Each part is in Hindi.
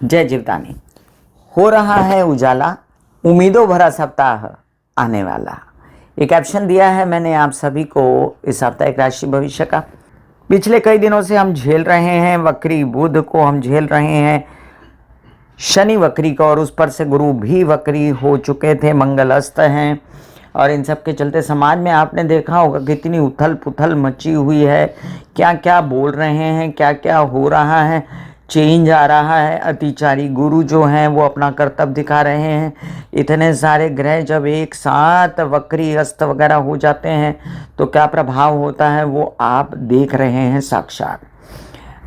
जय जीवदानी। हो रहा है उजाला, उम्मीदों भरा सप्ताह आने वाला। एक कैप्शन दिया है मैंने आप सभी को इस साप्ताहिक राशि भविष्य का। पिछले कई दिनों से हम झेल रहे हैं वक्री बुध को, हम झेल रहे हैं शनि वक्री को, और उस पर से गुरु भी वक्री हो चुके थे, मंगल अस्त हैं। और इन सब के चलते समाज में आपने देखा होगा कितनी उथल पुथल मची हुई है, क्या क्या बोल रहे हैं, क्या क्या हो रहा है, चेंज आ रहा है। अतिचारी गुरु जो हैं वो अपना कर्तव्य दिखा रहे हैं। इतने सारे ग्रह जब एक साथ वक्री अस्त वगैरह हो जाते हैं तो क्या प्रभाव होता है वो आप देख रहे हैं साक्षात।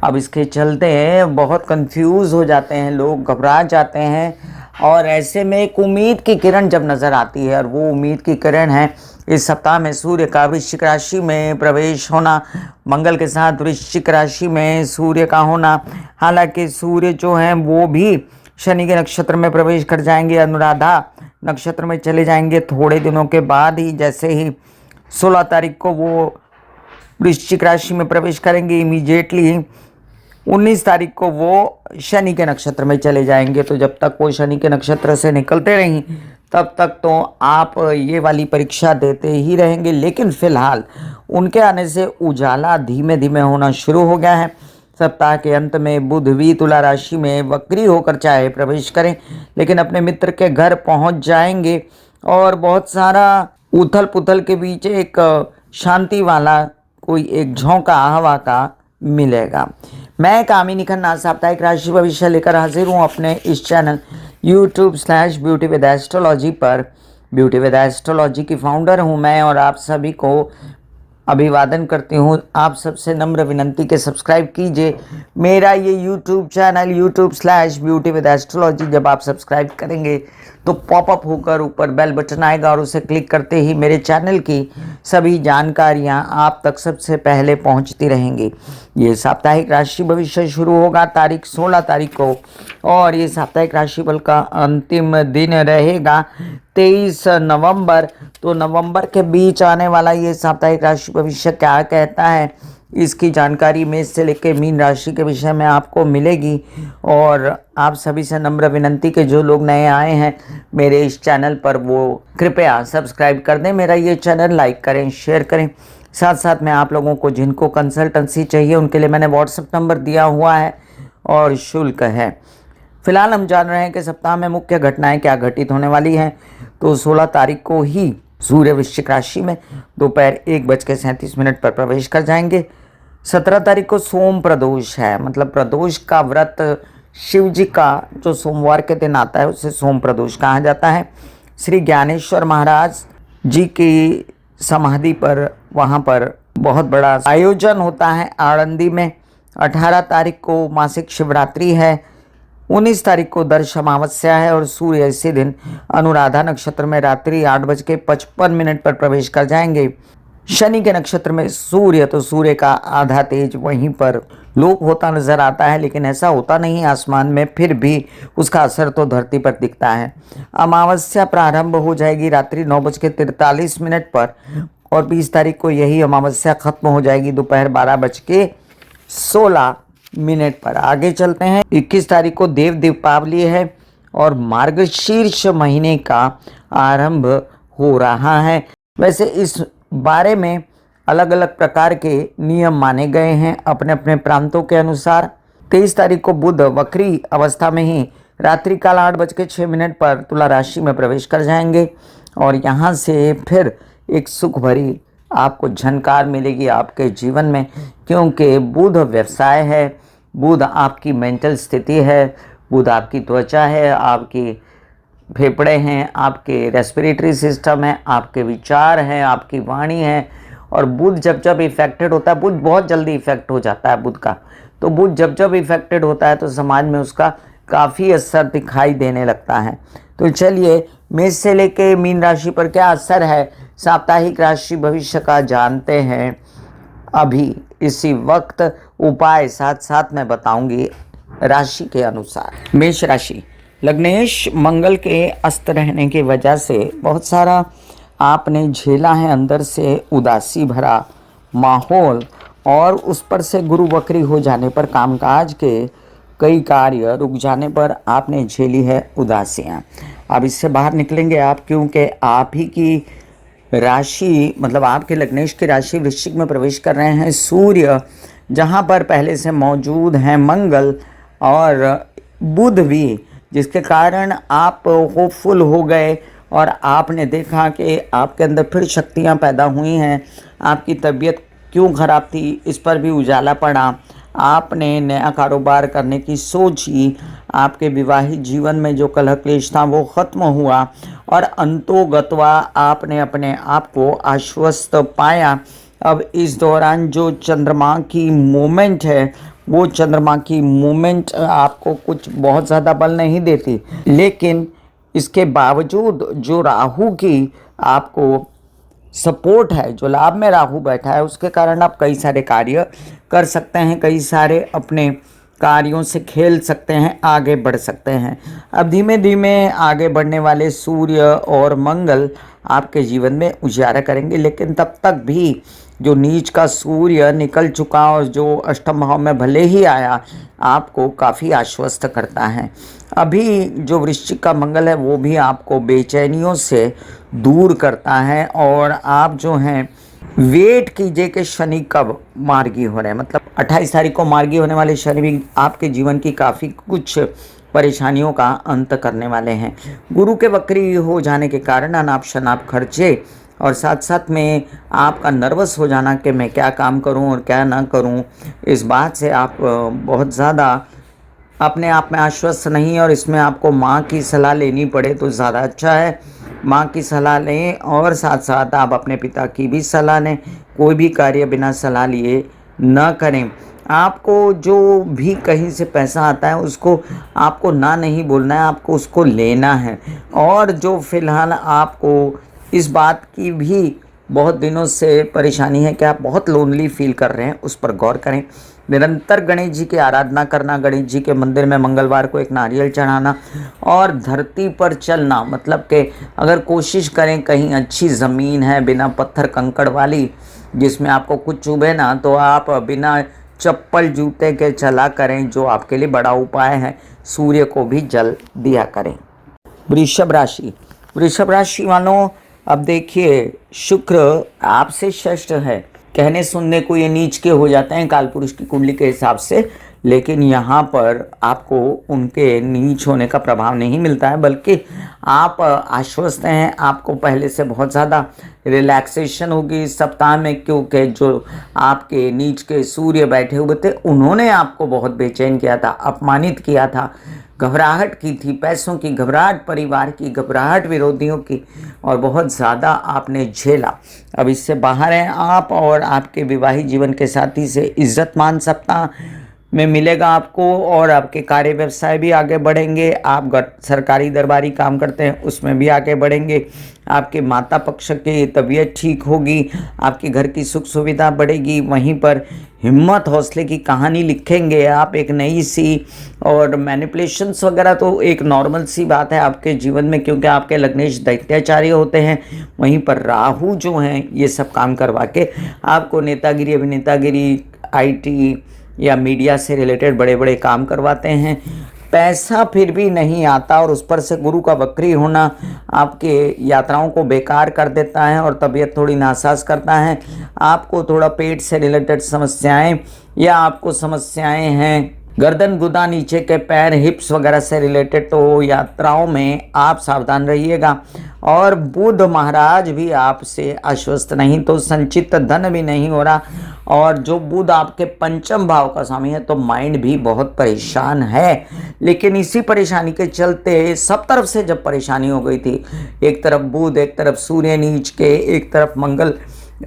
अब इसके चलते बहुत कंफ्यूज हो जाते हैं लोग, घबरा जाते हैं, और ऐसे में एक उम्मीद की किरण जब नज़र आती है, और वो उम्मीद की किरण है इस सप्ताह में सूर्य का वृश्चिक राशि में प्रवेश होना, मंगल के साथ वृश्चिक राशि में सूर्य का होना। हालांकि सूर्य जो हैं वो भी शनि के नक्षत्र में प्रवेश कर जाएंगे, अनुराधा नक्षत्र में चले जाएंगे थोड़े दिनों के बाद ही। जैसे ही 16 तारीख को वो वृश्चिक राशि में प्रवेश करेंगे, इमीडिएटली 19 तारीख को वो शनि के नक्षत्र में चले जाएंगे। तो जब तक वो शनि के नक्षत्र से निकलते रहें तब तक तो आप ये वाली परीक्षा देते ही रहेंगे। लेकिन फिलहाल उनके आने से उजाला धीमे धीमे होना शुरू हो गया है। सप्ताह के अंत में बुध भी तुला राशि में वक्री होकर चाहे प्रवेश करें, लेकिन अपने मित्र के घर पहुंच जाएंगे, और बहुत सारा उथल पुथल के बीच एक शांति वाला कोई एक झोंका हवा का मिलेगा। मैं कामिनी खन्ना साप्ताहिक राशि भविष्य लेकर हाजिर हूँ अपने इस चैनल YouTube/ब्यूटी विद एस्ट्रोलॉजी पर। ब्यूटी विद एस्ट्रोलॉजी की फाउंडर हूँ मैं, और आप सभी को अभिवादन करती हूँ। आप सबसे नम्र विनंती के सब्सक्राइब कीजिए मेरा ये YouTube चैनल YouTube/ब्यूटी विद एस्ट्रोलॉजी। जब आप सब्सक्राइब करेंगे तो पॉपअप होकर ऊपर बेल बटन आएगा, और उसे क्लिक करते ही मेरे चैनल की सभी जानकारियाँ आप तक सबसे पहले पहुँचती रहेंगी। ये साप्ताहिक राशि भविष्य शुरू होगा तारीख 16 तारीख को, और ये साप्ताहिक राशिफल का अंतिम दिन रहेगा 23 नवंबर। तो नवंबर के बीच आने वाला ये साप्ताहिक राशि भविष्य क्या कहता है, इसकी जानकारी मेष से लेकर मीन राशि के विषय में आपको मिलेगी। और आप सभी से नम्र विनंती के जो लोग नए आए हैं मेरे इस चैनल पर, वो कृपया सब्सक्राइब कर दें मेरा ये चैनल, लाइक करें, शेयर करें। साथ साथ में आप लोगों को जिनको कंसल्टेंसी चाहिए उनके लिए मैंने व्हाट्सएप नंबर दिया हुआ है, और शुल्क है। फिलहाल हम जान रहे हैं कि सप्ताह में मुख्य घटनाएं क्या घटित होने वाली हैं। तो 16 तारीख को ही सूर्य वृश्चिक राशि में दोपहर 1:37 पर प्रवेश कर जाएंगे। 17 तारीख को सोम प्रदोष है, मतलब प्रदोष का व्रत शिव जी का जो सोमवार के दिन आता है उसे सोम प्रदोष कहा जाता है। श्री ज्ञानेश्वर महाराज जी की समाधि पर वहाँ पर बहुत बड़ा आयोजन होता है आनंदी में। 18 तारीख को मासिक शिवरात्रि है, 19 तारीख को दर्श अमावस्या है, और सूर्य इसी दिन अनुराधा नक्षत्र में रात्रि 8:55 पर प्रवेश कर जाएंगे। शनि के नक्षत्र में सूर्य, तो सूर्य का आधा तेज वहीं पर लोप होता नजर आता है, लेकिन ऐसा होता नहीं आसमान में, फिर भी उसका असर तो धरती पर दिखता है। अमावस्या प्रारंभ हो जाएगी रात्रि 9:43 पर, और 20 तारीख को यही अमावस्या खत्म हो जाएगी दोपहर 12:16 पर। आगे चलते हैं। 21 तारीख को देव दीपावली है, और मार्गशीर्ष महीने का आरंभ हो रहा है। वैसे इस बारे में अलग अलग प्रकार के नियम माने गए हैं अपने अपने प्रांतों के अनुसार। 23 तारीख को बुध वक्री अवस्था में ही रात्रि काल 8:06 पर तुला राशि में प्रवेश कर जाएंगे, और यहाँ से फिर एक सुख भरी आपको झनकार मिलेगी आपके जीवन में, क्योंकि बुध व्यवसाय है, बुध आपकी मेंटल स्थिति है, बुध आपकी त्वचा है, आपकी फेफड़े हैं, आपके रेस्पिरेटरी सिस्टम है, आपके विचार हैं, आपकी वाणी है। और बुध जब जब इफेक्टेड होता है, बुध बहुत जल्दी इफेक्ट हो जाता है बुध का, तो बुध जब जब इफेक्टेड होता है तो समाज में उसका काफ़ी असर दिखाई देने लगता है। तो चलिए मेष से लेके मीन राशि पर क्या असर है साप्ताहिक राशि भविष्य का जानते हैं अभी इसी वक्त। उपाय साथ साथ मैं बताऊंगी राशि के अनुसार। मेष राशि, लग्नेश मंगल के अस्त रहने की वजह से बहुत सारा आपने झेला है, अंदर से उदासी भरा माहौल, और उस पर से गुरु वक्री हो जाने पर कामकाज के कई कार्य रुक जाने पर आपने झेली है उदासियाँ। अब इससे बाहर निकलेंगे आप, क्योंकि आप ही की राशि मतलब आपके लग्नेश की राशि वृश्चिक में प्रवेश कर रहे हैं सूर्य, जहाँ पर पहले से मौजूद हैं मंगल और बुध भी, जिसके कारण आप होपफुल हो गए और आपने देखा कि आपके अंदर फिर शक्तियाँ पैदा हुई हैं। आपकी तबीयत क्यों ख़राब थी इस पर भी उजाला पड़ा। आपने नया कारोबार करने की सोची, आपके विवाहित जीवन में जो कलह क्लेश था वो ख़त्म हुआ और अंतोगत्वा आपने अपने आप को आश्वस्त पाया। अब इस दौरान जो चंद्रमा की मूवमेंट है, वो चंद्रमा की मूवमेंट आपको कुछ बहुत ज़्यादा बल नहीं देती, लेकिन इसके बावजूद जो राहु की आपको सपोर्ट है, जो लाभ में राहु बैठा है, उसके कारण आप कई सारे कार्य कर सकते हैं, कई सारे अपने कार्यों से खेल सकते हैं, आगे बढ़ सकते हैं। अब धीमे धीमे आगे बढ़ने वाले सूर्य और मंगल आपके जीवन में उजाला करेंगे, लेकिन तब तक भी जो नीच का सूर्य निकल चुका और जो अष्टम भाव में भले ही आया, आपको काफ़ी आश्वस्त करता है। अभी जो वृश्चिक का मंगल है वो भी आपको बेचैनियों से दूर करता है और आप जो हैं वेट कीजिए कि शनि कब मार्गी हो रहे हैं, मतलब 28 तारीख को मार्गी होने वाले शनि भी आपके जीवन की काफ़ी कुछ परेशानियों का अंत करने वाले हैं। गुरु के वक्री हो जाने के कारण अनाप शनाप खर्चे और साथ साथ में आपका नर्वस हो जाना कि मैं क्या काम करूं और क्या ना करूं, इस बात से आप बहुत ज़्यादा अपने आप में आश्वस्त नहीं, और इसमें आपको माँ की सलाह लेनी पड़े तो ज़्यादा अच्छा है। माँ की सलाह लें और साथ साथ आप अपने पिता की भी सलाह लें। कोई भी कार्य बिना सलाह लिए न करें। आपको जो भी कहीं से पैसा आता है उसको आपको ना नहीं बोलना है, आपको उसको लेना है। और जो फ़िलहाल आपको इस बात की भी बहुत दिनों से परेशानी है कि आप बहुत लोनली फील कर रहे हैं, उस पर गौर करें। निरंतर गणेश जी की आराधना करना, गणेश जी के मंदिर में मंगलवार को एक नारियल चढ़ाना और धरती पर चलना, मतलब कि अगर कोशिश करें कहीं अच्छी ज़मीन है बिना पत्थर कंकड़ वाली जिसमें आपको कुछ चुभे ना, तो आप बिना चप्पल जूते के चला करें, जो आपके लिए बड़ा उपाय है। सूर्य को भी जल दिया करें। वृषभ राशि, वृषभ राशि वालों, अब देखिए शुक्र आपसे षष्ठ है। कहने सुनने को ये नीच के हो जाते हैं कालपुरुष की कुंडली के हिसाब से, लेकिन यहाँ पर आपको उनके नीच होने का प्रभाव नहीं मिलता है, बल्कि आप आश्वस्त हैं। आपको पहले से बहुत ज़्यादा रिलैक्सेशन होगी इस सप्ताह में, क्योंकि जो आपके नीच के सूर्य बैठे हुए थे उन्होंने आपको बहुत बेचैन किया था, अपमानित किया था, घबराहट की थी, पैसों की घबराहट, परिवार की घबराहट, विरोधियों की, और बहुत ज़्यादा आपने झेला। अब इससे बाहर हैं आप और आपके विवाहित जीवन के साथी से इज्जत मान सप्ताह में मिलेगा आपको, और आपके कार्य व्यवसाय भी आगे बढ़ेंगे। आप सरकारी दरबारी काम करते हैं उसमें भी आगे बढ़ेंगे। आपके माता पक्ष की तबीयत ठीक होगी, आपके घर की सुख सुविधा बढ़ेगी। वहीं पर हिम्मत हौसले की कहानी लिखेंगे आप, एक नई सी। और मैनिपुलेशंस वगैरह तो एक नॉर्मल सी बात है आपके जीवन में, क्योंकि आपके लग्नेश दैत्याचार्य होते हैं। वहीं पर राहु जो हैं ये सब काम करवा के आपको नेतागिरी, अभिनेतागिरी, IT या मीडिया से रिलेटेड बड़े बड़े काम करवाते हैं। पैसा फिर भी नहीं आता, और उस पर से गुरु का वक्री होना आपके यात्राओं को बेकार कर देता है और तबीयत थोड़ी नासाज करता है। आपको थोड़ा पेट से रिलेटेड समस्याएं, या आपको समस्याएं हैं गर्दन, गुदा, नीचे के पैर, हिप्स वगैरह से रिलेटेड, तो यात्राओं में आप सावधान रहिएगा। और बुध महाराज भी आपसे आश्वस्त नहीं, तो संचित धन भी नहीं हो रहा। और जो बुध आपके पंचम भाव का स्वामी है, तो माइंड भी बहुत परेशान है। लेकिन इसी परेशानी के चलते सब तरफ से जब परेशानी हो गई थी, एक तरफ बुध, एक तरफ सूर्य नीच के, एक तरफ मंगल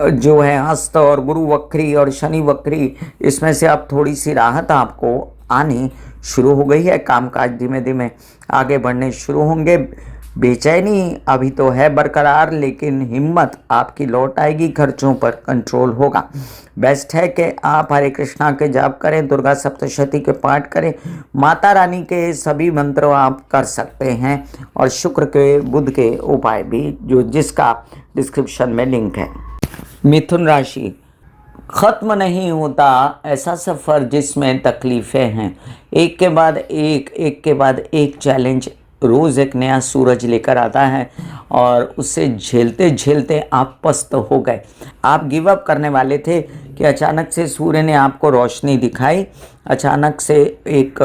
जो है हस्त और गुरु वक्री और शनि वक्री, इसमें से अब थोड़ी सी राहत आपको आनी शुरू हो गई है। कामकाज धीमे धीमे आगे बढ़ने शुरू होंगे। बेचैनी अभी तो है बरकरार, लेकिन हिम्मत आपकी लौट आएगी, खर्चों पर कंट्रोल होगा। बेस्ट है कि आप हरे कृष्णा के जाप करें, दुर्गा सप्तशती के पाठ करें, माता रानी के सभी मंत्र आप कर सकते हैं, और शुक्र के, बुध के उपाय भी जो जिसका डिस्क्रिप्शन में लिंक है। मिथुन राशि, ख़त्म नहीं होता ऐसा सफ़र जिसमें तकलीफ़ें हैं। एक के बाद एक के बाद एक चैलेंज रोज़ एक नया सूरज लेकर आता है और उससे झेलते झेलते आप पस्त हो गए। आप गिव अप करने वाले थे कि अचानक से सूर्य ने आपको रोशनी दिखाई, अचानक से एक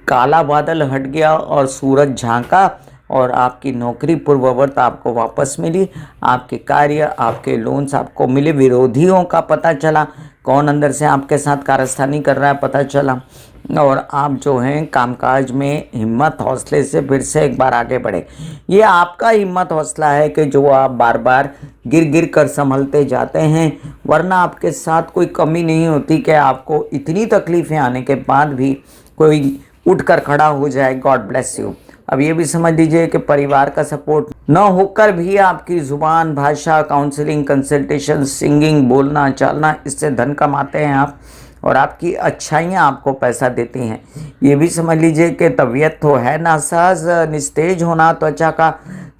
काला बादल हट गया और सूरज झांका और आपकी नौकरी पूर्ववत आपको वापस मिली, आपके कार्य, आपके लोन्स आपको मिले, विरोधियों का पता चला, कौन अंदर से आपके साथ कारस्तानी कर रहा है पता चला, और आप जो हैं कामकाज में हिम्मत हौसले से फिर से एक बार आगे बढ़े। ये आपका हिम्मत हौसला है कि जो आप बार बार गिर गिर कर संभलते जाते हैं, वरना आपके साथ कोई कमी नहीं होती कि आपको इतनी तकलीफ़ें आने के बाद भी कोई उठ कर खड़ा हो जाए। God bless you. अब ये भी समझ लीजिए कि परिवार का सपोर्ट न होकर भी आपकी ज़ुबान, भाषा, काउंसलिंग, कंसल्टेशन, सिंगिंग, बोलना चालना, इससे धन कमाते हैं आप और आपकी अच्छाइयाँ आपको पैसा देती हैं। ये भी समझ लीजिए कि तबीयत तो है नासाज, निस्तेज होना, त्वचा का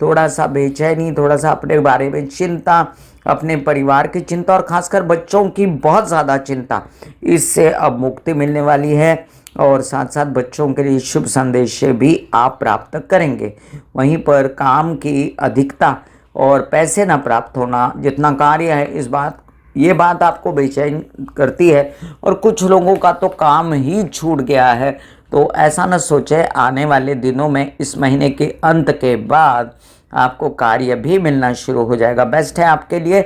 थोड़ा सा बेचैनी, थोड़ा सा अपने बारे में चिंता, अपने परिवार की चिंता और ख़ासकर बच्चों की बहुत ज़्यादा चिंता, इससे अब मुक्ति मिलने वाली है और साथ साथ बच्चों के लिए शुभ संदेश भी आप प्राप्त करेंगे। वहीं पर काम की अधिकता और पैसे न प्राप्त होना, जितना कार्य है ये बात आपको बेचैन करती है और कुछ लोगों का तो काम ही छूट गया है। तो ऐसा न सोचे, आने वाले दिनों में इस महीने के अंत के बाद आपको कार्य भी मिलना शुरू हो जाएगा। बेस्ट है आपके लिए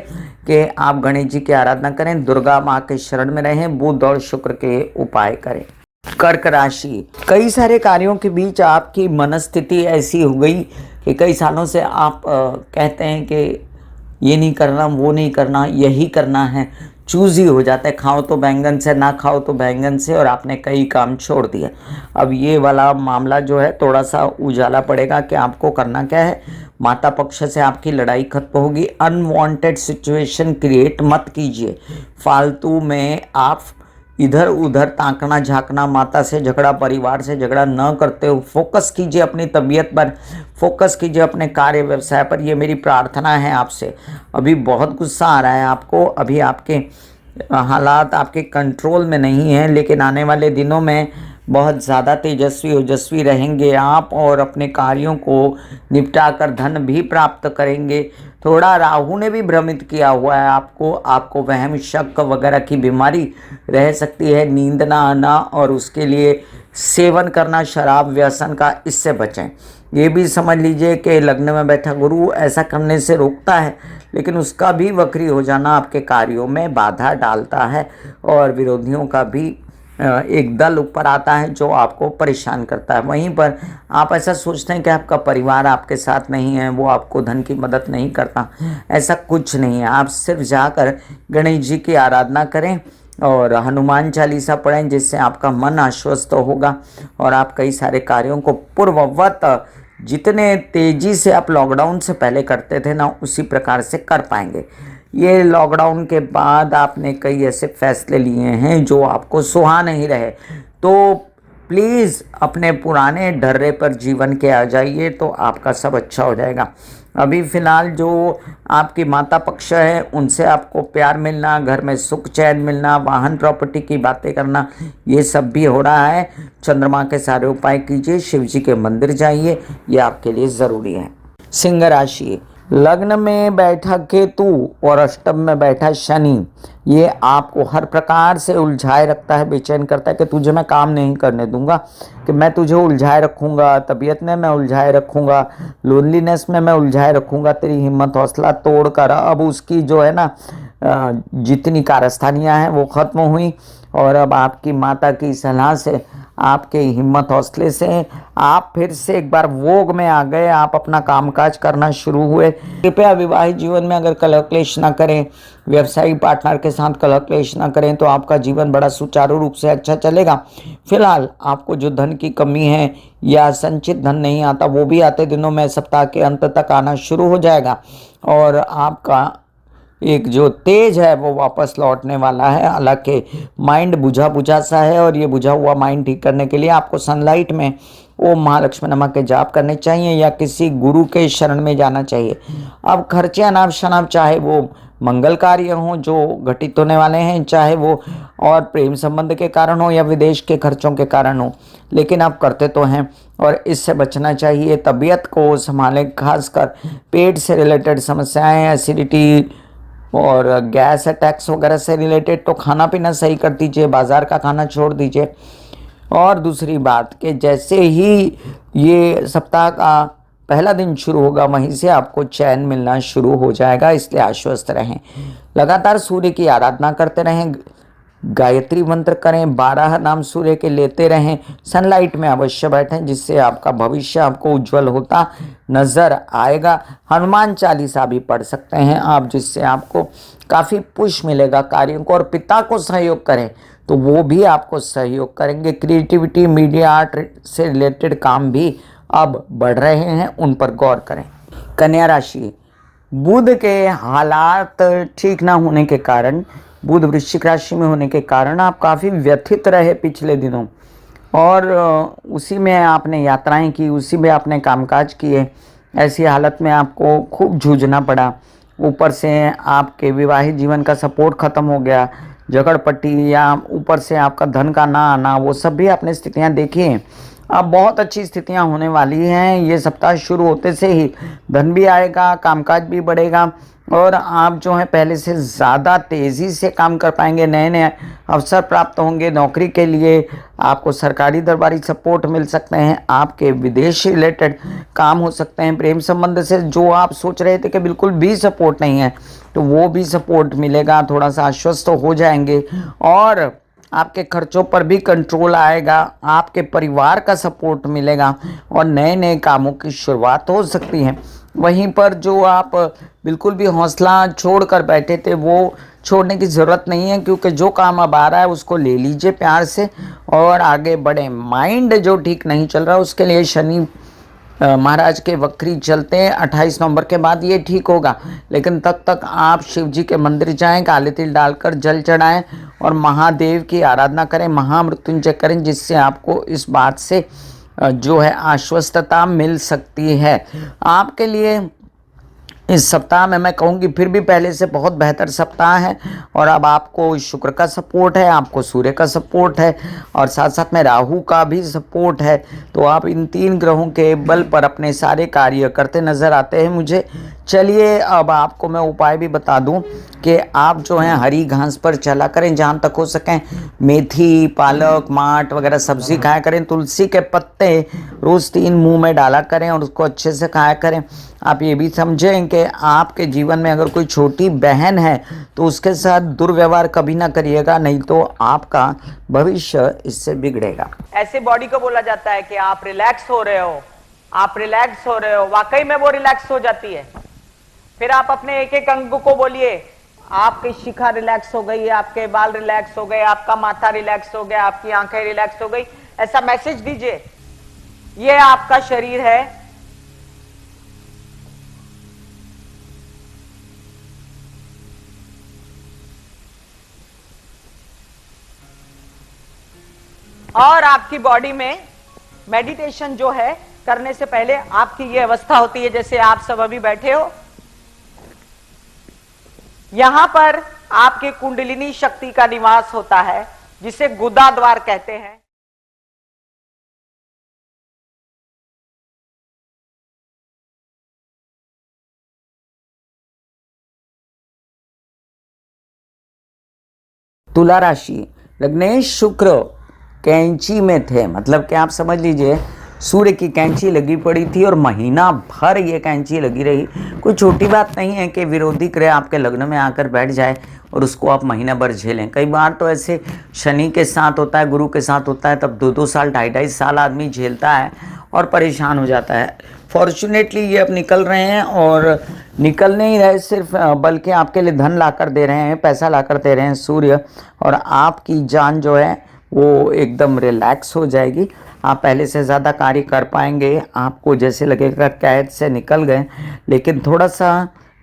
कि आप गणेश जी की आराधना करें, दुर्गा माँ के शरण में रहें, बुध और शुक्र के उपाय करें। कर्क राशि, कई सारे कार्यों के बीच आपकी मनस्थिति ऐसी हो गई कि कई सालों से आप कहते हैं कि ये नहीं करना, वो नहीं करना, यही करना है, चूज ही हो जाता है, खाओ तो बैंगन से, ना खाओ तो बैंगन से, और आपने कई काम छोड़ दिए। अब ये वाला मामला जो है थोड़ा सा उजाला पड़ेगा कि आपको करना क्या है। माता पक्ष से आपकी लड़ाई खत्म होगी। अनवांटेड सिचुएशन क्रिएट मत कीजिए। फालतू में आप इधर उधर ताकना झांकना, माता से झगड़ा, परिवार से झगड़ा न करते हो। फोकस कीजिए अपनी तबीयत पर, फोकस कीजिए अपने कार्य व्यवसाय पर। ये मेरी प्रार्थना है आपसे। अभी बहुत गुस्सा आ रहा है आपको, अभी आपके हालात आपके कंट्रोल में नहीं है, लेकिन आने वाले दिनों में बहुत ज़्यादा तेजस्वी ओजस्वी रहेंगे आप और अपने कार्यों को निपटा कर धन भी प्राप्त करेंगे। थोड़ा राहु ने भी भ्रमित किया हुआ है आपको वहम शक वगैरह की बीमारी रह सकती है, नींद ना आना और उसके लिए सेवन करना शराब व्यसन का, इससे बचें। ये भी समझ लीजिए कि लग्न में बैठा गुरु ऐसा करने से रोकता है, लेकिन उसका भी वक्री हो जाना आपके कार्यों में बाधा डालता है और विरोधियों का भी एक दल ऊपर आता है जो आपको परेशान करता है। वहीं पर आप ऐसा सोचते हैं कि आपका परिवार आपके साथ नहीं है, वो आपको धन की मदद नहीं करता। ऐसा कुछ नहीं है। आप सिर्फ जाकर गणेश जी की आराधना करें और हनुमान चालीसा पढ़ें, जिससे आपका मन आश्वस्त होगा और आप कई सारे कार्यों को पूर्ववत जितने तेज़ी से आप लॉकडाउन से पहले करते थे ना, उसी प्रकार से कर पाएंगे। ये लॉकडाउन के बाद आपने कई ऐसे फैसले लिए हैं जो आपको सुहा नहीं रहे, तो प्लीज़ अपने पुराने ढर्रे पर जीवन के आ जाइए, तो आपका सब अच्छा हो जाएगा। अभी फ़िलहाल जो आपकी माता पक्ष है उनसे आपको प्यार मिलना, घर में सुख चैन मिलना, वाहन प्रॉपर्टी की बातें करना, ये सब भी हो रहा है। चंद्रमा के सारे उपाय कीजिए, शिव जी के मंदिर जाइए, ये आपके लिए ज़रूरी है। सिंह राशि, लग्न में बैठा केतु और अष्टम में बैठा शनि, ये आपको हर प्रकार से उलझाए रखता है, बेचैन करता है कि तुझे मैं काम नहीं करने दूंगा, कि मैं तुझे उलझाए रखूंगा, तबीयत में मैं उलझाए रखूंगा, लोनलीनेस में मैं उलझाए रखूंगा, तेरी हिम्मत हौसला तोड़ कर। अब उसकी जो है ना जितनी कारस्तानियाँ हैं वो ख़त्म हुई और अब आपकी माता की सलाह से, आपके हिम्मत हौसले से आप फिर से एक बार वोग में आ गए, आप अपना कामकाज करना शुरू हुए। कृपया विवाहित जीवन में अगर कलह क्लेश ना करें, व्यवसायिक पार्टनर के साथ कलह क्लेश ना करें, तो आपका जीवन बड़ा सुचारू रूप से अच्छा चलेगा। फिलहाल आपको जो धन की कमी है या संचित धन नहीं आता, वो भी आते दिनों में सप्ताह के अंत तक आना शुरू हो जाएगा और आपका एक जो तेज है वो वापस लौटने वाला है। हालांकि माइंड बुझा बुझा सा है और ये बुझा हुआ माइंड ठीक करने के लिए आपको सनलाइट में ओम महालक्ष्मी नमः के जाप करने चाहिए या किसी गुरु के शरण में जाना चाहिए। अब खर्चे अनाप शनाप, चाहे वो मंगल कार्य हों जो घटित होने वाले हैं, चाहे वो और प्रेम संबंध के कारण हो या विदेश के खर्चों के कारण हो, लेकिन आप करते तो हैं और इससे बचना चाहिए। तबीयत को संभालें, खासकर पेट से रिलेटेड समस्याएं, एसिडिटी और गैस अटैक्स वगैरह से रिलेटेड तो खाना पीना सही कर दीजिए, बाज़ार का खाना छोड़ दीजिए। और दूसरी बात कि जैसे ही ये सप्ताह का पहला दिन शुरू होगा वहीं से आपको चैन मिलना शुरू हो जाएगा, इसलिए आश्वस्त रहें। लगातार सूर्य की आराधना करते रहें, गायत्री मंत्र करें, 12 नाम सूर्य के लेते रहें, सनलाइट में अवश्य बैठें, जिससे आपका भविष्य आपको उज्जवल होता नजर आएगा। हनुमान चालीसा भी पढ़ सकते हैं आप, जिससे आपको काफ़ी पुश मिलेगा कार्यों को। और पिता को सहयोग करें तो वो भी आपको सहयोग करेंगे। क्रिएटिविटी, मीडिया, आर्ट से रिलेटेड काम भी अब बढ़ रहे हैं, उन पर गौर करें। कन्या राशि, बुध के हालात ठीक ना होने के कारण, बुध वृश्चिक राशि में होने के कारण आप काफ़ी व्यथित रहे पिछले दिनों, और उसी में आपने यात्राएं की, उसी में आपने कामकाज किए। ऐसी हालत में आपको खूब जूझना पड़ा। ऊपर से आपके विवाहित जीवन का सपोर्ट खत्म हो गया, झगड़पट्टी, या ऊपर से आपका धन का ना आना, वो सब भी आपने स्थितियां देखी हैं। अब बहुत अच्छी स्थितियां होने वाली हैं। ये सप्ताह शुरू होते से ही धन भी आएगा, कामकाज भी बढ़ेगा और आप जो है पहले से ज़्यादा तेज़ी से काम कर पाएंगे। नए नए अवसर प्राप्त होंगे नौकरी के लिए, आपको सरकारी दरबारी सपोर्ट मिल सकते हैं, आपके विदेश रिलेटेड काम हो सकते हैं। प्रेम संबंध से जो आप सोच रहे थे कि बिल्कुल भी सपोर्ट नहीं है, तो वो भी सपोर्ट मिलेगा, थोड़ा सा आश्वस्त हो जाएंगे और आपके खर्चों पर भी कंट्रोल आएगा, आपके परिवार का सपोर्ट मिलेगा और नए नए कामों की शुरुआत हो सकती है। वहीं पर जो आप बिल्कुल भी हौसला छोड़ कर बैठे थे, वो छोड़ने की ज़रूरत नहीं है, क्योंकि जो काम अब आ रहा है उसको ले लीजिए प्यार से और आगे बढ़ें। माइंड जो ठीक नहीं चल रहा उसके लिए शनि महाराज के वक्री चलते हैं, 28 नवंबर के बाद ये ठीक होगा, लेकिन तब तक आप शिव जी के मंदिर जाएं, काले तिल डालकर जल चढ़ाएं और महादेव की आराधना करें, महामृत्युंजय करें, जिससे आपको इस बात से जो है आश्वस्तता मिल सकती है। आपके लिए इस सप्ताह में मैं कहूँगी फिर भी पहले से बहुत बेहतर सप्ताह है और अब आपको शुक्र का सपोर्ट है, आपको सूर्य का सपोर्ट है और साथ साथ में राहु का भी सपोर्ट है। तो आप इन 3 ग्रहों के बल पर अपने सारे कार्य करते नज़र आते हैं मुझे। चलिए अब आपको मैं उपाय भी बता दूं कि आप जो हैं हरी घास पर चला करें, जहाँ तक हो सकें मेथी, पालक, माट वगैरह सब्जी खाया करें। तुलसी के पत्ते रोज़ 3 मुंह में डाला करें और उसको अच्छे से खाया करें। आप ये भी समझें कि आपके जीवन में अगर कोई छोटी बहन है तो उसके साथ दुर्व्यवहार कभी ना करिएगा, नहीं तो आपका भविष्य इससे बिगड़ेगा। ऐसे बॉडी को बोला जाता है कि आप रिलैक्स हो रहे हो, आप रिलैक्स हो रहे हो, वाकई में वो रिलैक्स हो जाती है। फिर आप अपने एक एक अंग को बोलिए, आपकी शिखा रिलैक्स हो गई, आपके बाल रिलैक्स हो गए, आपका माथा रिलैक्स हो गया, आपकी आंखें रिलैक्स हो गई, ऐसा मैसेज दीजिए। ये आपका शरीर है, और आपकी बॉडी में मेडिटेशन जो है करने से पहले आपकी ये अवस्था होती है जैसे आप सब अभी बैठे हो। यहां पर आपके कुंडलिनी शक्ति का निवास होता है, जिसे गुदा द्वार कहते हैं। तुला राशि, लग्नेश शुक्र कैंची में थे, मतलब कि आप समझ लीजिए सूर्य की कैंची लगी पड़ी थी और महीना भर ये कैंची लगी रही। कोई छोटी बात नहीं है कि विरोधी ग्रह आपके लग्न में आकर बैठ जाए और उसको आप महीना भर झेलें। कई बार तो ऐसे शनि के साथ होता है, गुरु के साथ होता है, तब 2-2 साल 2.5-2.5 साल आदमी झेलता है और परेशान हो जाता है। फॉर्चुनेटली ये अब निकल रहे हैं और निकल नहीं रहे सिर्फ, बल्कि आपके लिए धन लाकर दे रहे हैं, पैसा लाकर दे रहे हैं सूर्य, और आपकी जान जो है वो एकदम रिलैक्स हो जाएगी। आप पहले से ज़्यादा कार्य कर पाएंगे, आपको जैसे लगेगा कैद से निकल गए। लेकिन थोड़ा सा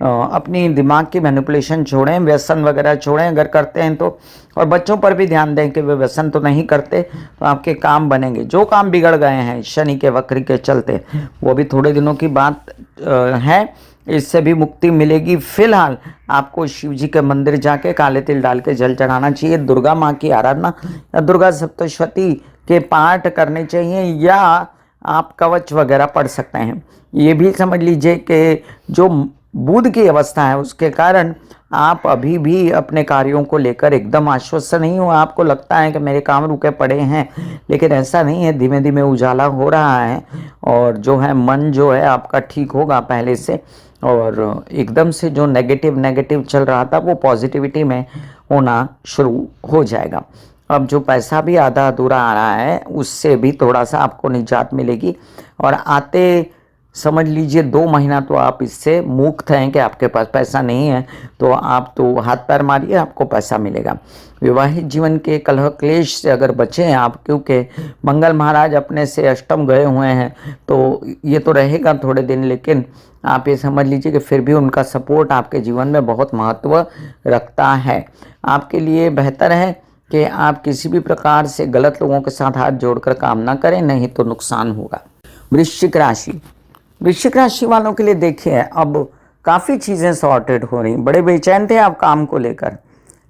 अपनी दिमाग की मैनिपुलेशन छोड़ें, व्यसन वगैरह छोड़ें अगर करते हैं तो, और बच्चों पर भी ध्यान दें कि वे व्यसन तो नहीं करते, तो आपके काम बनेंगे। जो काम बिगड़ गए हैं शनि के वक्र के चलते, वो भी थोड़े दिनों की बात है, इससे भी मुक्ति मिलेगी। फिलहाल आपको शिव जी के मंदिर जाके काले तिल डाल के जल चढ़ाना चाहिए, दुर्गा माँ की आराधना या दुर्गा सप्तशती के पाठ करने चाहिए, या आप कवच वगैरह पढ़ सकते हैं। ये भी समझ लीजिए कि जो बुध की अवस्था है उसके कारण आप अभी भी अपने कार्यों को लेकर एकदम आश्वस्त नहीं हो। आपको लगता है कि मेरे काम रुके पड़े हैं, लेकिन ऐसा नहीं है, धीमे धीमे उजाला हो रहा है और जो है मन जो है आपका ठीक होगा पहले से, और एकदम से जो नेगेटिव चल रहा था वो पॉजिटिविटी में होना शुरू हो जाएगा। अब जो पैसा भी आधा अधूरा आ रहा है उससे भी थोड़ा सा आपको निजात मिलेगी, और आते समझ लीजिए 2 महीना तो आप इससे मुक्त हैं कि आपके पास पैसा नहीं है, तो आप तो हाथ पैर मारिए, आपको पैसा मिलेगा। विवाहित जीवन के कलह क्लेश से अगर बचे हैं आप, क्योंकि मंगल महाराज अपने से अष्टम गए हुए हैं, तो ये तो रहेगा थोड़े दिन, लेकिन आप ये समझ लीजिए कि फिर भी उनका सपोर्ट आपके जीवन में बहुत महत्व रखता है। आपके लिए बेहतर है कि आप किसी भी प्रकार से गलत लोगों के साथ हाथ जोड़कर काम ना करें, नहीं तो नुकसान होगा। वृश्चिक राशि वालों के लिए देखिए, अब काफ़ी चीज़ें सॉर्टेड हो रही। बड़े बेचैन थे आप काम को लेकर,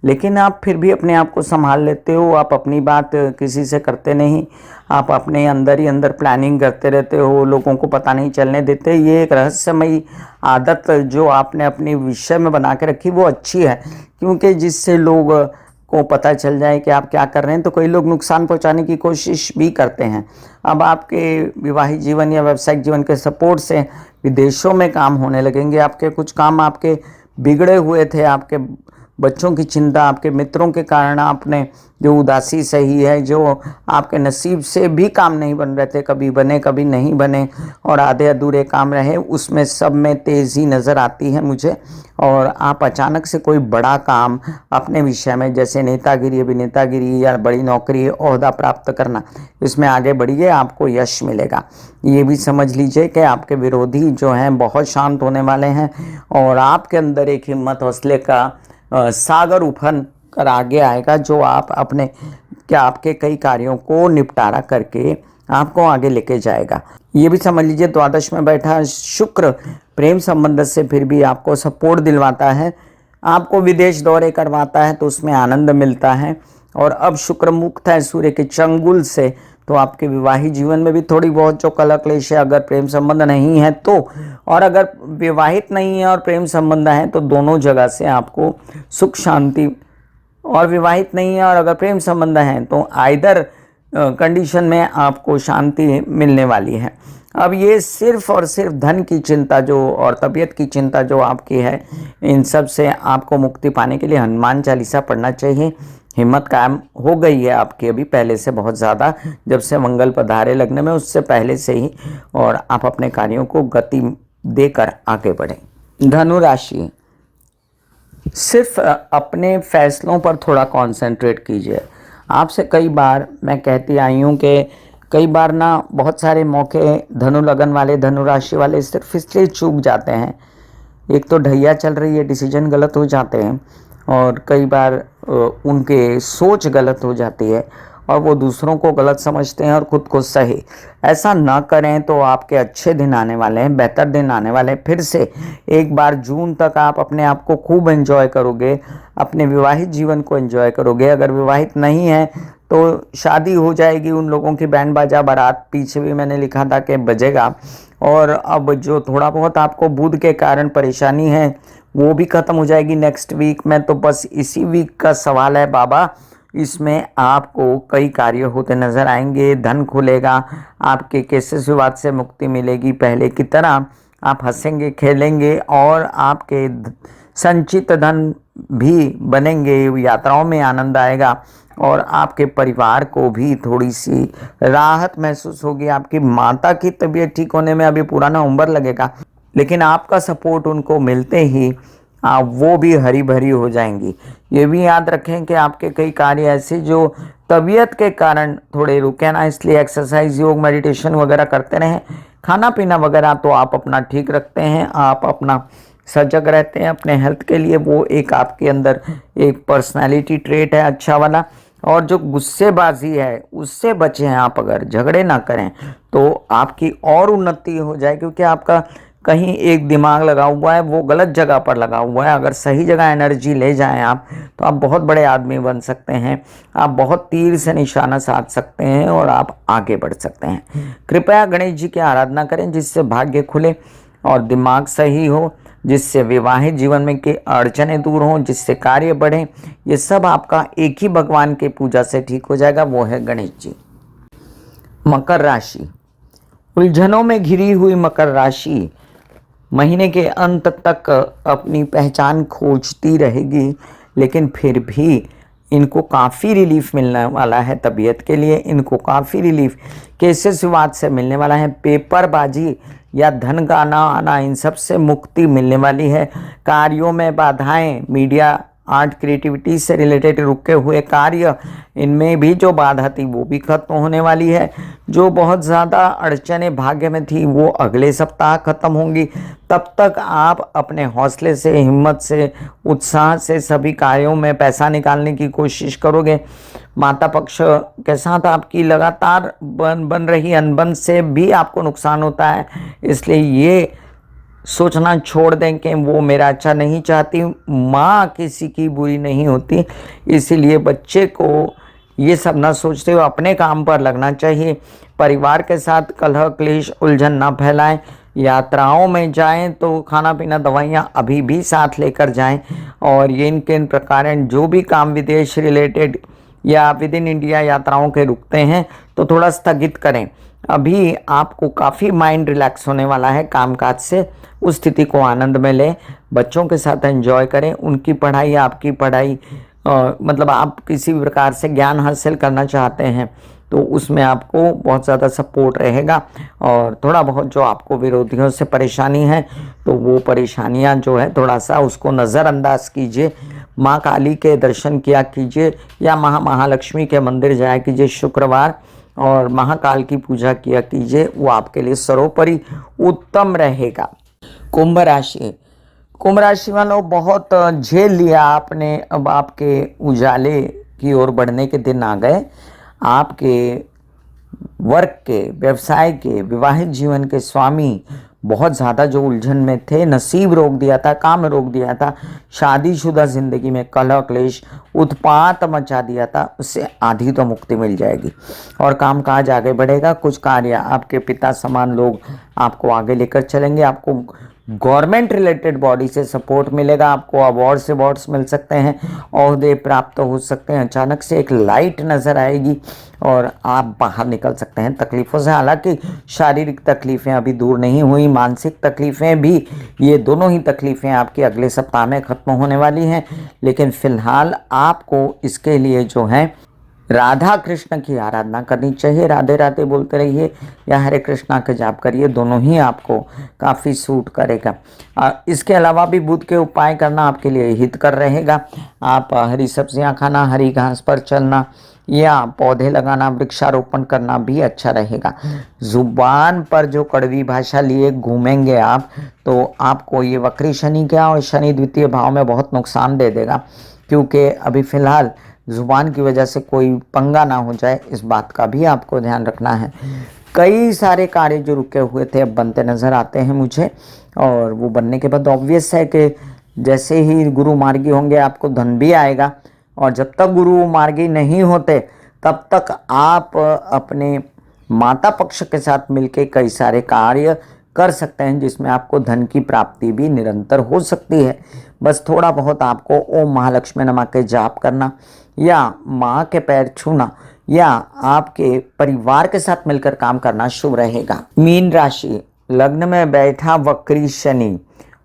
लेकिन आप फिर भी अपने आप को संभाल लेते हो। आप अपनी बात किसी से करते नहीं, आप अपने अंदर ही अंदर प्लानिंग करते रहते हो, लोगों को पता नहीं चलने देते। ये एक रहस्यमयी आदत जो आपने अपनी विषय में बना के रखी वो अच्छी है, क्योंकि जिससे लोग को पता चल जाए कि आप क्या कर रहे हैं, तो कई लोग नुकसान पहुंचाने की कोशिश भी करते हैं। अब आपके विवाहित जीवन या व्यावसायिक जीवन के सपोर्ट से विदेशों में काम होने लगेंगे। आपके कुछ काम आपके बिगड़े हुए थे, आपके बच्चों की चिंता, आपके मित्रों के कारण आपने जो उदासी सही है, जो आपके नसीब से भी काम नहीं बन रहे थे, कभी बने कभी नहीं बने और आधे अधूरे काम रहे, उसमें सब में तेज़ी नज़र आती है मुझे। और आप अचानक से कोई बड़ा काम अपने विषय में, जैसे नेतागिरी, अभिनेतागिरी या बड़ी नौकरी, ओहदा प्राप्त करना, इसमें आगे बढ़िए, आपको यश मिलेगा। ये भी समझ लीजिए कि आपके विरोधी जो हैं बहुत शांत होने वाले हैं, और आपके अंदर एक हिम्मत हौसले का सागर उफन कर आगे आएगा, जो आपके कई कार्यों को निपटारा करके आपको आगे लेके जाएगा। ये भी समझ लीजिए द्वादश में बैठा शुक्र प्रेम संबंध से फिर भी आपको सपोर्ट दिलवाता है, आपको विदेश दौरे करवाता है, तो उसमें आनंद मिलता है। और अब शुक्र मुक्त है सूर्य के चंगुल से, तो आपके विवाहित जीवन में भी थोड़ी बहुत जो कलह क्लेश है, अगर प्रेम संबंध नहीं है तो, और अगर विवाहित नहीं है और प्रेम संबंध है तो दोनों जगह से आपको सुख शांति, और विवाहित नहीं है और अगर प्रेम संबंध है तो आइदर कंडीशन में आपको शांति मिलने वाली है। अब ये सिर्फ और सिर्फ धन की चिंता जो और तबीयत की चिंता जो आपकी है, इन सब से आपको मुक्ति पाने के लिए हनुमान चालीसा पढ़ना चाहिए। हिम्मत कायम हो गई है आपकी अभी पहले से बहुत ज़्यादा, जब से मंगल पधारे लग्न में, उससे पहले से ही, और आप अपने कार्यों को गति देकर आगे बढ़ें। धनु राशि, सिर्फ अपने फैसलों पर थोड़ा कंसंट्रेट कीजिए। आपसे कई बार मैं कहती आई हूँ कि कई बार ना बहुत सारे मौके धनु लगन वाले, धनु राशि वाले सिर्फ इसलिए चूक जाते हैं, एक तो ढैया चल रही है, डिसीजन गलत हो जाते हैं, और कई बार उनके सोच गलत हो जाती है और वो दूसरों को गलत समझते हैं और खुद को सही। ऐसा ना करें तो आपके अच्छे दिन आने वाले हैं, बेहतर दिन आने वाले हैं। फिर से एक बार जून तक आप अपने आप को खूब एंजॉय करोगे, अपने विवाहित जीवन को एंजॉय करोगे। अगर विवाहित नहीं है तो शादी हो जाएगी, उन लोगों की बैंड बाजा बारात पीछे भी मैंने लिखा था कि बजेगा। और अब जो थोड़ा बहुत आपको बुध के कारण परेशानी है वो भी ख़त्म हो जाएगी नेक्स्ट वीक में। तो बस इसी वीक का सवाल है बाबा, इसमें आपको कई कार्य होते नज़र आएंगे, धन खुलेगा, आपके केसेस विवाद से मुक्ति मिलेगी, पहले की तरह आप हंसेंगे खेलेंगे और आपके संचित धन भी बनेंगे, यात्राओं में आनंद आएगा और आपके परिवार को भी थोड़ी सी राहत महसूस होगी। आपकी माता की तबीयत ठीक होने में अभी पूरा नवंबर लगेगा, लेकिन आपका सपोर्ट उनको मिलते ही वो भी हरी भरी हो जाएंगी। ये भी याद रखें कि आपके कई कार्य ऐसे जो तबीयत के कारण थोड़े रुके ना, इसलिए एक्सरसाइज, योग, मेडिटेशन वगैरह करते रहें। खाना पीना वगैरह तो आप अपना ठीक रखते हैं, आप अपना सजग रहते हैं अपने हेल्थ के लिए, वो एक आपके अंदर एक पर्सनालिटी ट्रेट है अच्छा वाला। और जो गुस्सेबाजी है उससे बचें आप, अगर झगड़े ना करें तो आपकी और उन्नति हो जाए, क्योंकि आपका कहीं एक दिमाग लगा हुआ है वो गलत जगह पर लगा हुआ है। अगर सही जगह एनर्जी ले जाएं आप तो आप बहुत बड़े आदमी बन सकते हैं, आप बहुत तीर से निशाना साध सकते हैं और आप आगे बढ़ सकते हैं। कृपया गणेश जी की आराधना करें जिससे भाग्य खुले और दिमाग सही हो, जिससे विवाहित जीवन में की अड़चनें दूर हों, जिससे कार्य बढ़े। ये सब आपका एक ही भगवान के पूजा से ठीक हो जाएगा, वो है गणेश जी। मकर राशि, उलझनों में घिरी हुई मकर राशि महीने के अंत तक अपनी पहचान खोजती रहेगी, लेकिन फिर भी इनको काफ़ी रिलीफ मिलने वाला है। तबीयत के लिए इनको काफ़ी रिलीफ केसेस विवाद से मिलने वाला है। पेपरबाजी या धन का ना आना, इन सब से मुक्ति मिलने वाली है। कार्यों में बाधाएं, मीडिया आर्ट क्रिएटिविटी से रिलेटेड रुके हुए कार्य, इनमें भी जो बाधा थी वो भी खत्म होने वाली है। जो बहुत ज़्यादा अड़चनें भाग्य में थी वो अगले सप्ताह खत्म होंगी। तब तक आप अपने हौसले से, हिम्मत से, उत्साह से सभी कार्यों में पैसा निकालने की कोशिश करोगे। माता पक्ष के साथ आपकी लगातार बन रही अनबन से भी आपको नुकसान होता है, इसलिए ये सोचना छोड़ दें कि वो मेरा अच्छा नहीं चाहती। माँ किसी की बुरी नहीं होती, इसीलिए बच्चे को ये सब ना सोचते हुए अपने काम पर लगना चाहिए। परिवार के साथ कलह क्लेश उलझन ना फैलाएं। यात्राओं में जाएं तो खाना पीना दवाइयाँ अभी भी साथ लेकर जाएं। और ये इनके प्रकार जो भी काम विदेश रिलेटेड या विद इन इंडिया यात्राओं के रुकते हैं तो थोड़ा स्थगित करें। अभी आपको काफ़ी माइंड रिलैक्स होने वाला है कामकाज से, उस स्थिति को आनंद में लें। बच्चों के साथ एंजॉय करें, उनकी पढ़ाई, आपकी पढ़ाई, मतलब आप किसी भी प्रकार से ज्ञान हासिल करना चाहते हैं तो उसमें आपको बहुत ज़्यादा सपोर्ट रहेगा। और थोड़ा बहुत जो आपको विरोधियों से परेशानी है तो वो परेशानियां जो है थोड़ा सा उसको नज़रअंदाज कीजिए। माँ काली के दर्शन किया कीजिए या महालक्ष्मी के मंदिर जाया कीजिए शुक्रवार, और महाकाल की पूजा किया कीजिए, वो आपके लिए सर्वोपरि उत्तम रहेगा। कुंभ राशि, कुंभ राशि वालों बहुत झेल लिया आपने, अब आपके उजाले की ओर बढ़ने के दिन आ गए। आपके वर्क के, व्यवसाय के, विवाहित जीवन के स्वामी बहुत ज़्यादा जो उलझन में थे, नसीब रोक दिया था, काम रोक दिया था, शादीशुदा ज़िंदगी में कलह क्लेश उत्पात मचा दिया था, उससे आधी तो मुक्ति मिल जाएगी और कामकाज आगे बढ़ेगा। कुछ कार्य आपके पिता समान लोग आपको आगे लेकर चलेंगे। आपको गवर्नमेंट रिलेटेड बॉडी से सपोर्ट मिलेगा, आपको अवार्ड्स मिल सकते हैं, ओहदे प्राप्त हो सकते हैं। अचानक से एक लाइट नज़र आएगी और आप बाहर निकल सकते हैं तकलीफ़ों से। हालांकि शारीरिक तकलीफ़ें अभी दूर नहीं हुई, मानसिक तकलीफ़ें भी, ये दोनों ही तकलीफ़ें आपकी अगले सप्ताह में ख़त्म होने वाली हैं। लेकिन फ़िलहाल आपको इसके लिए जो है राधा कृष्ण की आराधना करनी चाहिए। राधे राधे बोलते रहिए या हरे कृष्णा का जाप करिए, दोनों ही आपको काफ़ी सूट करेगा। इसके अलावा भी बुध के उपाय करना आपके लिए हितकर रहेगा। आप हरी सब्जियां खाना, हरी घास पर चलना या पौधे लगाना, वृक्षारोपण करना भी अच्छा रहेगा। जुबान पर जो कड़वी भाषा लिए घूमेंगे आप तो आपको ये वक्री शनि क्या और शनि द्वितीय भाव में बहुत नुकसान दे देगा, क्योंकि अभी फ़िलहाल ज़ुबान की वजह से कोई पंगा ना हो जाए, इस बात का भी आपको ध्यान रखना है। कई सारे कार्य जो रुके हुए थे अब बनते नज़र आते हैं मुझे, और वो बनने के बाद ऑब्वियस है कि जैसे ही गुरु मार्गी होंगे आपको धन भी आएगा। और जब तक गुरु मार्गी नहीं होते तब तक आप अपने माता पक्ष के साथ मिलके कई सारे कार्य कर सकते हैं जिसमें आपको धन की प्राप्ति भी निरंतर हो सकती है। बस थोड़ा बहुत आपको ओम महालक्ष्मी नमः के जाप करना या माँ के पैर छूना या आपके परिवार के साथ मिलकर काम करना शुभ रहेगा। मीन राशि, लग्न में बैठा वक्री शनि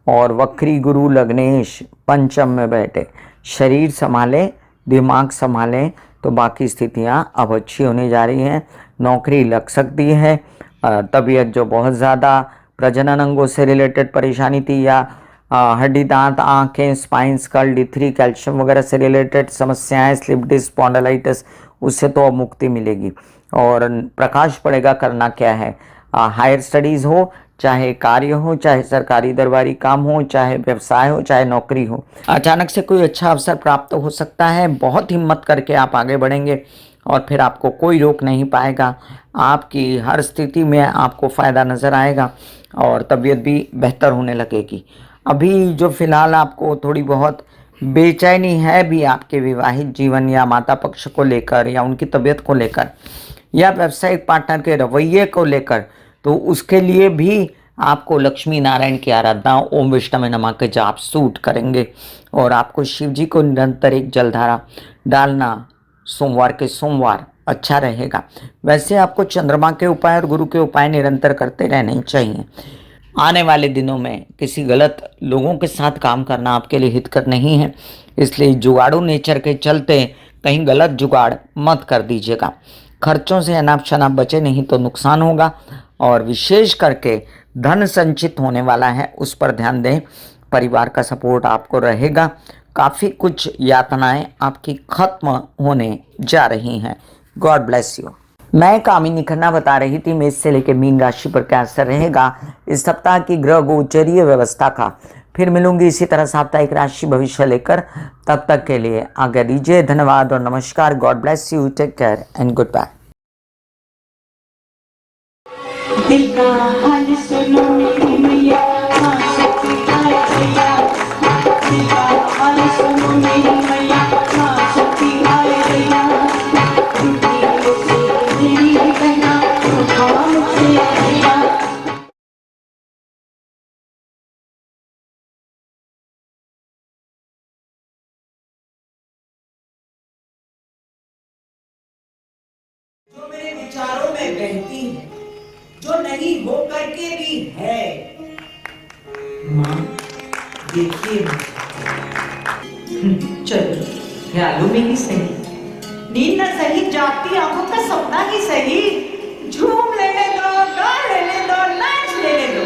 और वक्री गुरु लग्नेश पंचम में बैठे। शरीर संभालें, दिमाग संभालें तो बाकी स्थितियां अब अच्छी होने जा रही हैं। नौकरी लग सकती है। तबीयत जो बहुत ज़्यादा प्रजनन अंगों से रिलेटेड परेशानी थी या हड्डी दांत आँखें स्पाइन स्कल D3 कैल्शियम वगैरह से रिलेटेड समस्याएं, स्लिप डिस्क स्पॉन्डिलाइटिस, उससे तो अब मुक्ति मिलेगी और प्रकाश पड़ेगा करना क्या है। हायर स्टडीज़ हो, चाहे कार्य हो, चाहे सरकारी दरबारी काम हो, चाहे व्यवसाय हो, चाहे नौकरी हो, अचानक से कोई अच्छा अवसर प्राप्त हो सकता है। बहुत हिम्मत करके आप आगे बढ़ेंगे और फिर आपको कोई रोक नहीं पाएगा। आपकी हर स्थिति में आपको फ़ायदा नज़र आएगा। और तबीयत भी बेहतर होने लगेगी। अभी जो फ़िलहाल आपको थोड़ी बहुत बेचैनी है भी आपके विवाहित जीवन या माता पक्ष को लेकर या उनकी तबीयत को लेकर या व्यावसायिक पार्टनर के रवैये को लेकर, तो उसके लिए भी आपको लक्ष्मी नारायण की आराधना ओम विष्णवे नमः के जाप सूट करेंगे। और आपको शिव जी को निरंतर एक जलधारा डालना सोमवार के सोमवार अच्छा रहेगा। वैसे आपको चंद्रमा के उपाय और गुरु के उपाय निरंतर करते रहने चाहिए। आने वाले दिनों में किसी गलत लोगों के साथ काम करना आपके लिए हितकर नहीं है, इसलिए जुगाड़ू नेचर के चलते कहीं गलत जुगाड़ मत कर दीजिएगा। खर्चों से अनाप शनाप बचे, नहीं तो नुकसान होगा। और विशेष करके धन संचित होने वाला है, उस पर ध्यान दें। परिवार का सपोर्ट आपको रहेगा। काफ़ी कुछ यातनाएं आपकी खत्म होने जा रही हैं। God bless you. मैं कामिनी खन्ना बता रही थी मेष से लेकर मीन राशि पर क्या असर रहेगा इस सप्ताह की ग्रह गोचरीय व्यवस्था का। फिर मिलूंगी इसी तरह साप्ताहिक राशि भविष्य लेकर। तब तक के लिए आज्ञा दीजिए। धन्यवाद और नमस्कार। God bless you. Take care and goodbye. दिल का हाल सुनो मेरी मैया, हाँ सच्ची आए भैया। दिल का हाल सुनो मेरी मैया, हाँ सच्ची आए भैया। टूटी से तेरी बहना, उठा मुझसे भैया। जो मेरे विचारों में बहती है, जो नहीं हो करके भी है। माँ देखिए, चलो ख्यालों में ही सही, नींद न सही, जागती आंखों का सपना ही सही। झूम लेने दो, गा लेने दो, नाच लेने दो।